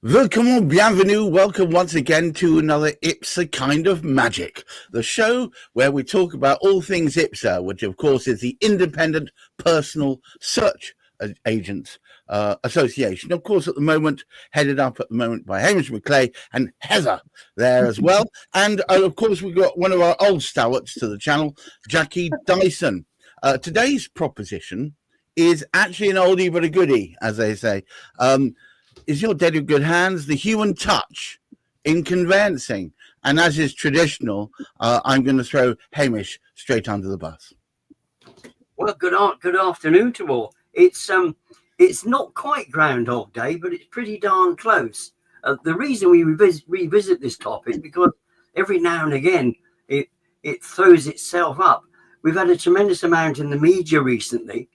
Welcome, bienvenue, welcome once again to another IPSA Kind of Magic, the show where we talk about all things IPSA, which of course is the Independent Personal Search Agents Association. Of course, at the moment, headed up at the moment by Hamish McClay and Heather there as well. And of course, we've got one of our old stalwarts to the channel, Jackie Dyson. Today's proposition is actually an oldie but a goodie, as they say. Is your dead in good hands, the human touch in conveyancing. And as is traditional, I'm going to throw Hamish straight under the bus. Well, good afternoon to all. It's not quite Groundhog Day, but it's pretty darn close. The reason we revisit this topic is because every now and again it throws itself up. We've had a tremendous amount in the media recently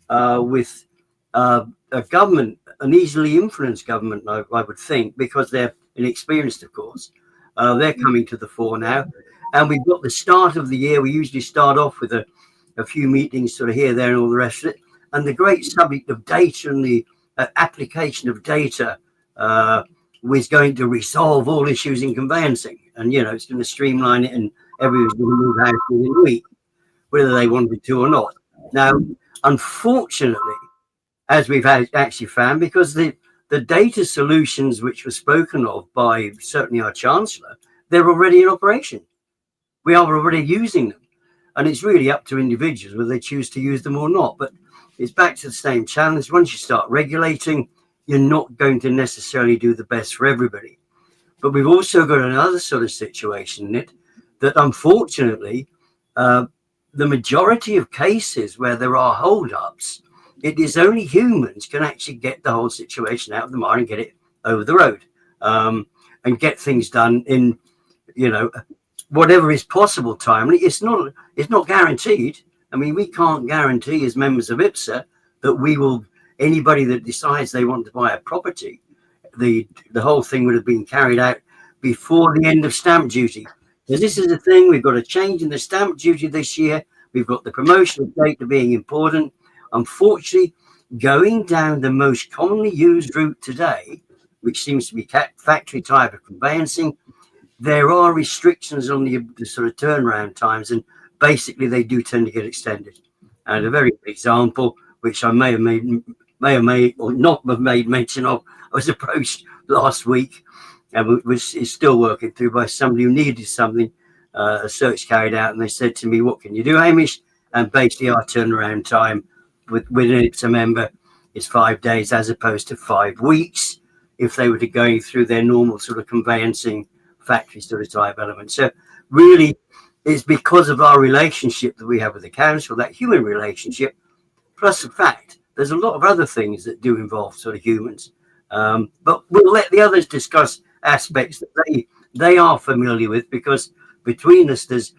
with a government, an easily influenced government, I would think, because they're inexperienced, of course. They're coming to the fore now. And we've got the start of the year. We usually start off with a few meetings sort of here, there, and all the rest of it. And the great subject of data and the application of data was going to resolve all issues in conveyancing. And, you know, it's going to streamline it and everyone's going to move house within a week, whether they wanted to or not. Now, unfortunately, as we've actually found, because the data solutions which were spoken of by certainly our Chancellor, they're already in operation. We are already using them. And it's really up to individuals whether they choose to use them or not. But it's back to the same challenge. Once you start regulating, you're not going to necessarily do the best for everybody. But we've also got another sort of situation in it that unfortunately, the majority of cases where there are hold-ups, it is only humans can actually get the whole situation out of the mire and get it over the road, and get things done in, you know, whatever is possible timely. It's not guaranteed. I mean, we can't guarantee as members of IPSA that we will, anybody that decides they want to buy a property, the whole thing would have been carried out before the end of stamp duty. Because this is the thing, we've got a change in the stamp duty this year. We've got the promotion of data being important. Unfortunately, going down the most commonly used route today, which seems to be factory type of conveyancing, there are restrictions on the sort of turnaround times, and basically they do tend to get extended. And a very good example, which I may or may not have made mention of, I was approached last week and is still working through by somebody who needed something, a search carried out, and they said to me, "What can you do, Hamish?" And basically our turnaround time with an IPSA member is 5 days as opposed to 5 weeks if they were to go through their normal sort of conveyancing factory sort of type element. So really it's because of our relationship that we have with the council, that human relationship, plus the fact there's a lot of other things that do involve sort of humans. But we'll let the others discuss aspects that they are familiar with, because between us there's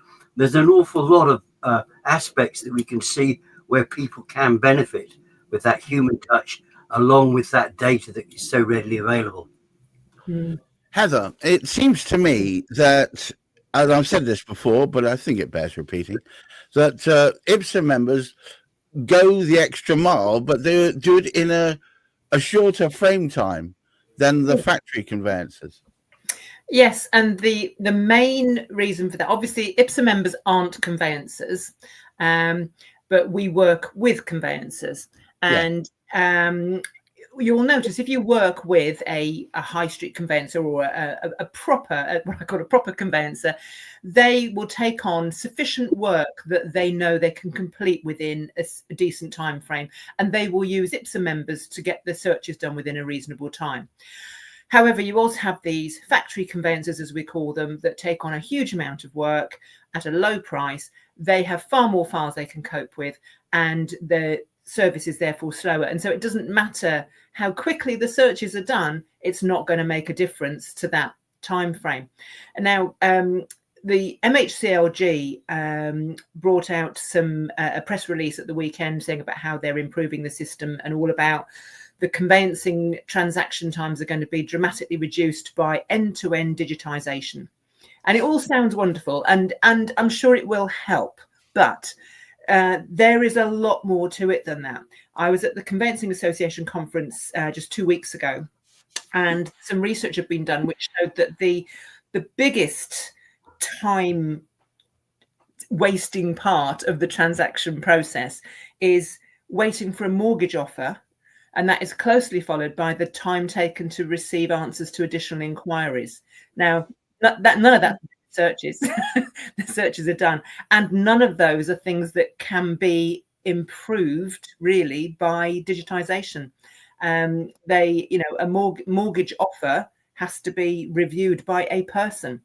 an awful lot of aspects that we can see where people can benefit with that human touch, along with that data that is so readily available. Heather, it seems to me that, and I've said this before, but I think it bears repeating, that IPSA members go the extra mile, but they do it in a shorter frame time than the factory conveyancers. Yes, and the main reason for that, obviously, IPSA members aren't conveyancers, but we work with conveyancers. And you'll notice if you work with a high street conveyancer or a proper, what I call a proper conveyancer, they will take on sufficient work that they know they can complete within a decent time frame, and they will use IPSA members to get the searches done within a reasonable time. However, you also have these factory conveyancers, as we call them, that take on a huge amount of work at a low price. They have far more files they can cope with, and the service is therefore slower. And so it doesn't matter how quickly the searches are done, it's not going to make a difference to that time frame. And now the MHCLG brought out a press release at the weekend saying about how they're improving the system and all about the conveyancing transaction times are going to be dramatically reduced by end-to-end digitization. And it all sounds wonderful, and I'm sure it will help, but there is a lot more to it than that. I was at the Conveyancing Association conference just 2 weeks ago, And some research had been done which showed that the biggest time wasting part of the transaction process is waiting for a mortgage offer, and that is closely followed by the time taken to receive answers to additional inquiries. Now, none of that searches, the searches are done, and none of those are things that can be improved really by digitization. A mortgage offer has to be reviewed by a person.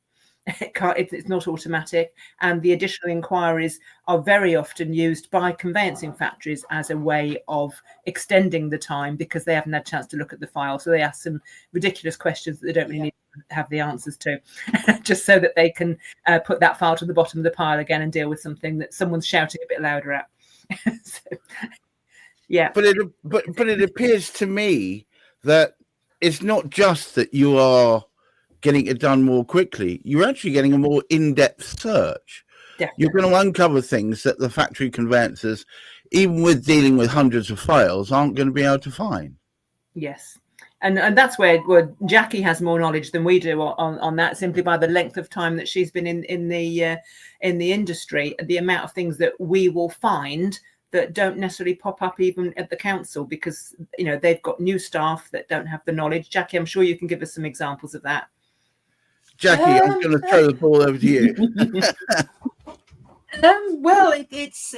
It's not automatic, and the additional inquiries are very often used by conveyancing factories as a way of extending the time because they haven't had a chance to look at the file. So they ask some ridiculous questions that they don't really need to have the answers to, just so that they can put that file to the bottom of the pile again and deal with something that someone's shouting a bit louder at. So, yeah. But it appears to me that it's not just that you are getting it done more quickly, you're actually getting a more in-depth search. Definitely. You're going to uncover things that the factory conveyancers, even with dealing with hundreds of files, aren't going to be able to find. Yes. And that's where Jackie has more knowledge than we do on that, simply by the length of time that she's been in the industry, the amount of things that we will find that don't necessarily pop up even at the council because, they've got new staff that don't have the knowledge. Jackie, I'm sure you can give us some examples of that. Jackie, I'm going to throw the ball over to you. Well, it's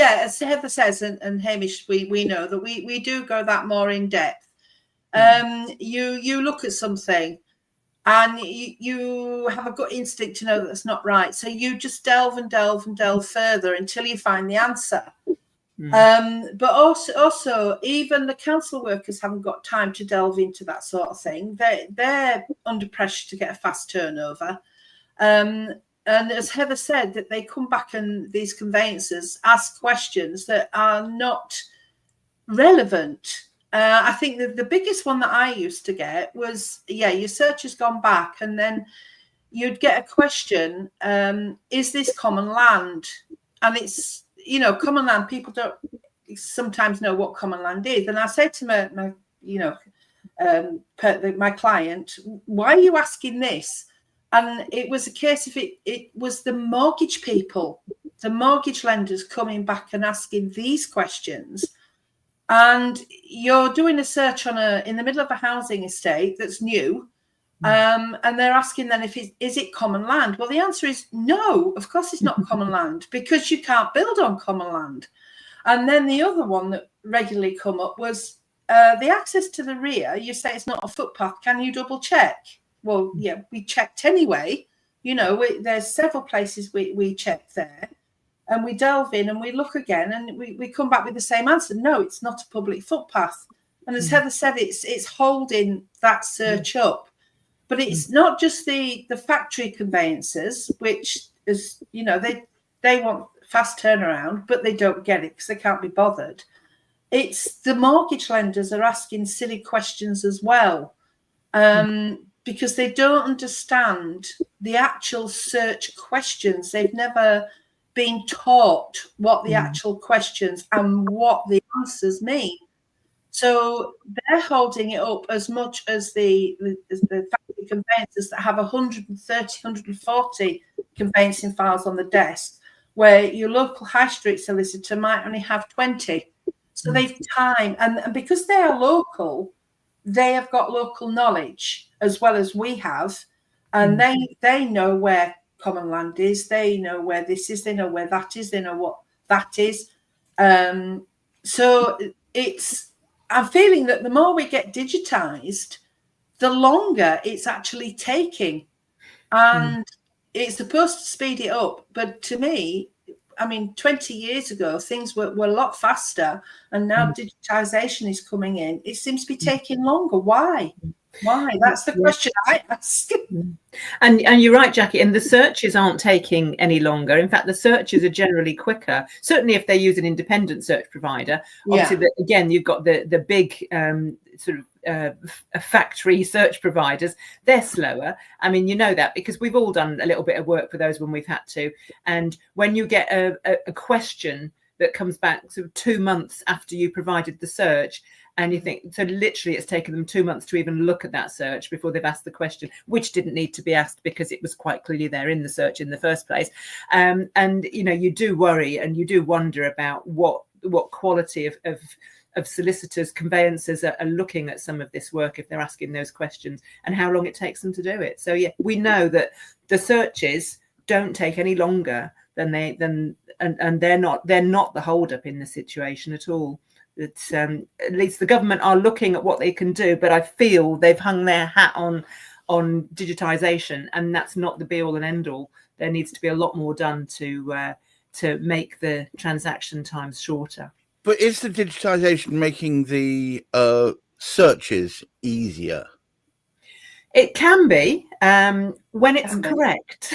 as Heather says, and Hamish, we know that we do go that more in depth. You look at something and you have a gut instinct to know that that's not right. So you just delve and delve and delve further until you find the answer. But also even the council workers haven't got time to delve into that sort of thing. They're under pressure to get a fast turnover. And as Heather said, that they come back and these conveyancers ask questions that are not relevant. I think that the biggest one that I used to get was, your search has gone back and then you'd get a question, is this common land? And it's, common land, people don't sometimes know what common land is. And I say to my client, why are you asking this? And it was a case of it was the mortgage people, the mortgage lenders coming back and asking these questions. And you're doing a search in the middle of a housing estate that's new. And they're asking then is it common land? Well, the answer is no, of course it's not common land because you can't build on common land. And then the other one that regularly come up was the access to the rear. You say it's not a footpath. Can you double check? Well, yeah, we checked anyway. There's several places we check there. And we delve in and we look again and we come back with the same answer. No, it's not a public footpath. And as Heather said, it's holding that search up. But it's not just the factory conveyancers, which is, they want fast turnaround, but they don't get it because they can't be bothered. It's the mortgage lenders are asking silly questions as well, because they don't understand the actual search questions. They've never been taught what the actual questions and what the answers mean. So they're holding it up as much as the factory conveyancers that have 130, 140 conveyancing files on the desk, where your local high street solicitor might only have 20. So they've time. And because they are local, they have got local knowledge as well as we have. And they know where common land is. They know where this is. They know where that is. They know what that is. So I'm feeling that the more we get digitized, the longer it's actually taking. And it's supposed to speed it up. But to me, 20 years ago, things were a lot faster. And now digitization is coming in. It seems to be taking longer. Why? That's the question I ask. And you're right, Jackie. And the searches aren't taking any longer. In fact, the searches are generally quicker. Certainly, if they use an independent search provider. Obviously, again, you've got the big factory search providers. They're slower. You know that because we've all done a little bit of work for those when we've had to. And when you get a question that comes back sort of 2 months after you provided the search. And you think, so literally it's taken them 2 months to even look at that search before they've asked the question, which didn't need to be asked because it was quite clearly there in the search in the first place. And, you know, you do worry and you do wonder about what quality of solicitors, conveyancers are looking at some of this work if they're asking those questions, and how long it takes them to do it. So yeah, we know that the searches don't take any longer than they're not the hold up in the situation at all. It's at least the government are looking at what they can do, but I feel they've hung their hat on digitisation, and that's not the be all and end all. There needs to be a lot more done to make the transaction times shorter. But is the digitisation making the searches easier? It can be when it's correct.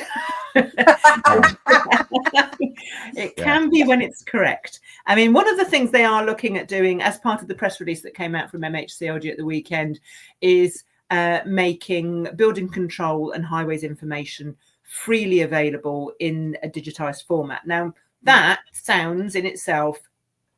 It can be when it's correct. I mean, one of the things they are looking at doing as part of the press release that came out from MHCLG at the weekend is making building control and highways information freely available in a digitised format. Now, that sounds in itself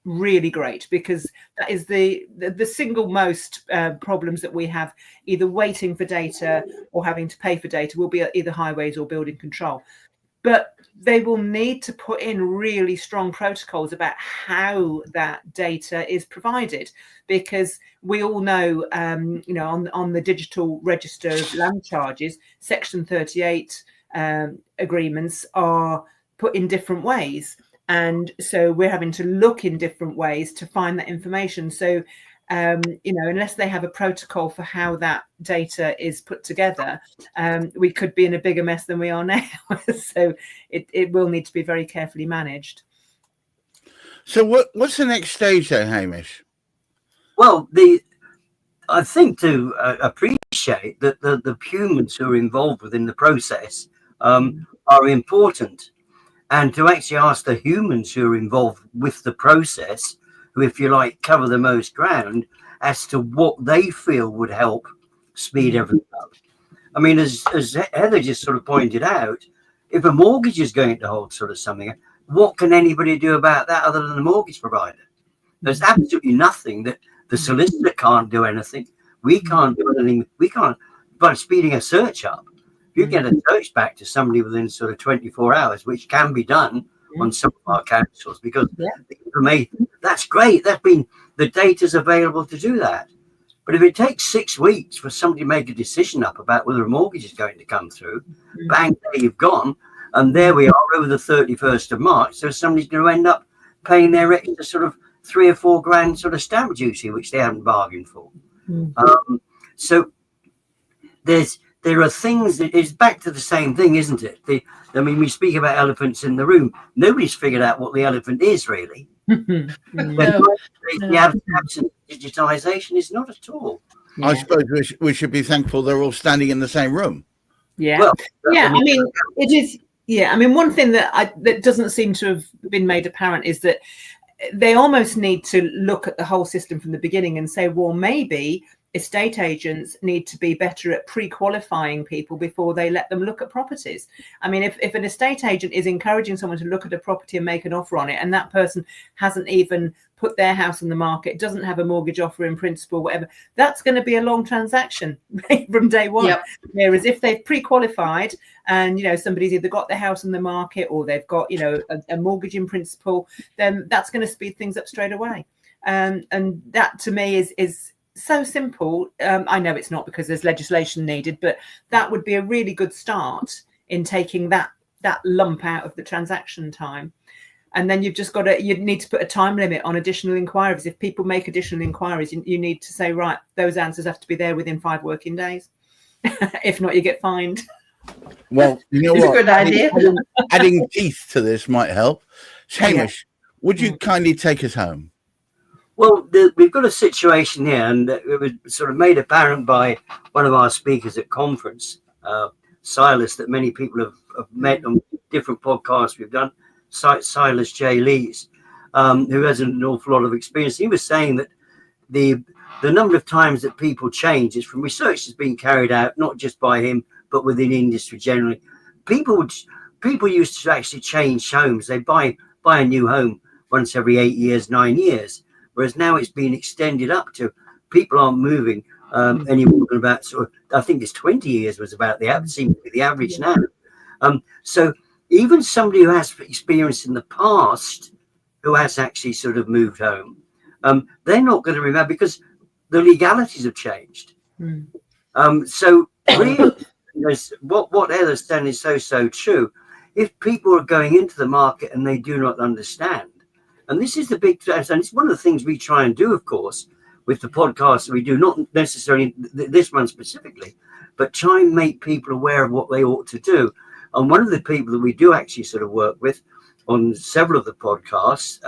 really great, because that is the single most problems that we have, either waiting for data or having to pay for data, will be either highways or building control. But they will need to put in really strong protocols about how that data is provided, because we all know, you know, on the digital register of land charges, Section 38 agreements are put in different ways. And so we're having to look in different ways to find that information. So, you know, unless they have a protocol for how that data is put together, we could be in a bigger mess than we are now. So it will need to be very carefully managed. So what's the next stage then, Hamish? Well, I think to appreciate that the humans who are involved within the process are important. And to actually ask the humans who are involved with the process, who, if you like, cover the most ground, as to what they feel would help speed everything up. I mean, as Heather just sort of pointed out, if a mortgage is going to hold sort of something, what can anybody do about that other than the mortgage provider? There's absolutely nothing that the solicitor can't do anything. We can't do anything. We can't, by speeding a search up. You get a search back to somebody within sort of 24 hours, which can be done on some of our councils, because the information, that's great. The data's available to do that. But if it takes 6 weeks for somebody to make a decision up about whether a mortgage is going to come through, bang, there you've gone. And there we are over the 31st of March. So somebody's going to end up paying their extra sort of 3 or 4 grand sort of stamp duty, which they haven't bargained for. So there are things that is back to the same thing, isn't it? I mean, we speak about elephants in the room. Nobody's figured out what the elephant is, really. The absence of digitisation is not at all. Yeah. I suppose we should be thankful they're all standing in the same room. Yeah. Well, I mean, it is. Yeah. I mean, one thing that doesn't seem to have been made apparent is that they almost need to look at the whole system from the beginning and say, well, maybe estate agents need to be better at pre-qualifying people before they let them look at properties. I mean, if an estate agent is encouraging someone to look at a property and make an offer on it, and that person hasn't even put their house on the market, doesn't have a mortgage offer in principle, whatever, that's going to be a long transaction from day one. Yep. Whereas if they've pre-qualified and, you know, somebody's either got their house on the market or they've got, you know, a mortgage in principle, then that's going to speed things up straight away. And that to me is so simple. I know it's not because there's legislation needed, but that would be a really good start in taking that lump out of the transaction time. And then you've just got you need to put a time limit on additional inquiries. If people make additional inquiries, you need to say, right, those answers have to be there within 5 working days. If not, you get fined. Well, you know it's what? A good idea. Adding teeth to this might help. Hamish, would you kindly take us home? Well, we've got a situation here, and it was sort of made apparent by one of our speakers at conference, Silas, that many people have met on different podcasts we've done, Silas J. Lees, who has an awful lot of experience. He was saying that the number of times that people change is from research that's been carried out, not just by him, but within industry generally. People used to actually change homes. They buy a new home once every 8 years, 9 years. Whereas now it's been extended up to people aren't moving any more than about sort of, I think it's 20 years was about seems to be the average now. So even somebody who has experience in the past, who has actually sort of moved home, they're not going to remember because the legalities have changed. So really, what Heather's done is so true. If people are going into the market and they do not understand, and this is the big, and it's one of the things we try and do, of course, with the podcast we do, not necessarily this one specifically, but try and make people aware of what they ought to do. And one of the people that we do actually sort of work with on several of the podcasts,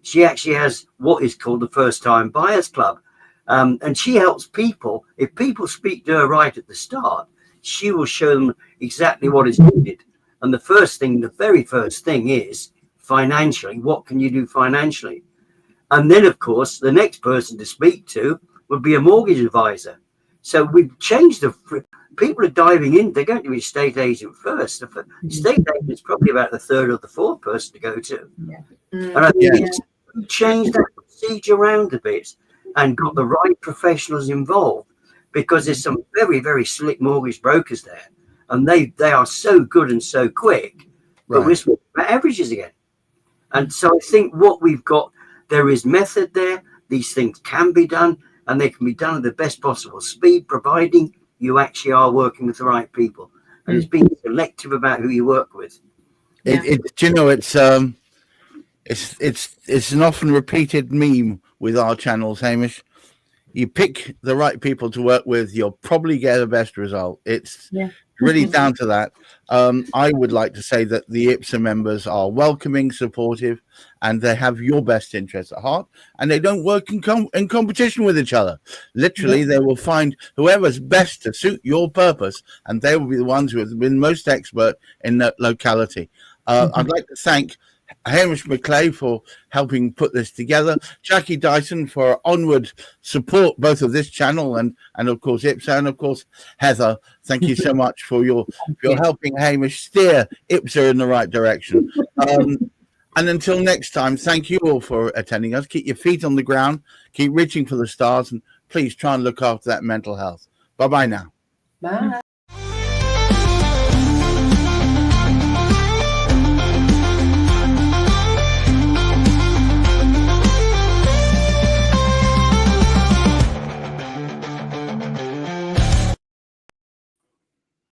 she actually has what is called the First Time Buyers Club. And she helps people. If people speak to her right at the start, she will show them exactly what is needed. And the very first thing is financially. What can you do financially? And then, of course, the next person to speak to would be a mortgage advisor. So we've changed people are diving in. They're going to be estate agent first. The estate agent is probably about the third or the fourth person to go to. And I think it's changed that procedure around a bit and got the right professionals involved, because there's some very, very slick mortgage brokers there, and they are so good and so quick. But we're switching about averages again. And so I think what we've got, there is method there. These things can be done, and they can be done at the best possible speed, providing you actually are working with the right people. And it's being selective about who you work with. It's an often repeated meme with our channels, Hamish. You pick the right people to work with, you'll probably get the best result. It's really down to that. I would like to say that the IPSA members are welcoming, supportive, and they have your best interests at heart, and they don't work in competition with each other. Literally, they will find whoever's best to suit your purpose, and they will be the ones who have been most expert in that locality. I'd like to thank Hamish McClay for helping put this together, Jackie Dyson for onward support both of this channel and of course IPSA, and of course Heather, thank you so much for your helping Hamish steer IPSA in the right direction. And until next time, thank you all for attending us. Keep your feet on the ground, keep reaching for the stars, and please try and look after that mental health. Bye now. Bye.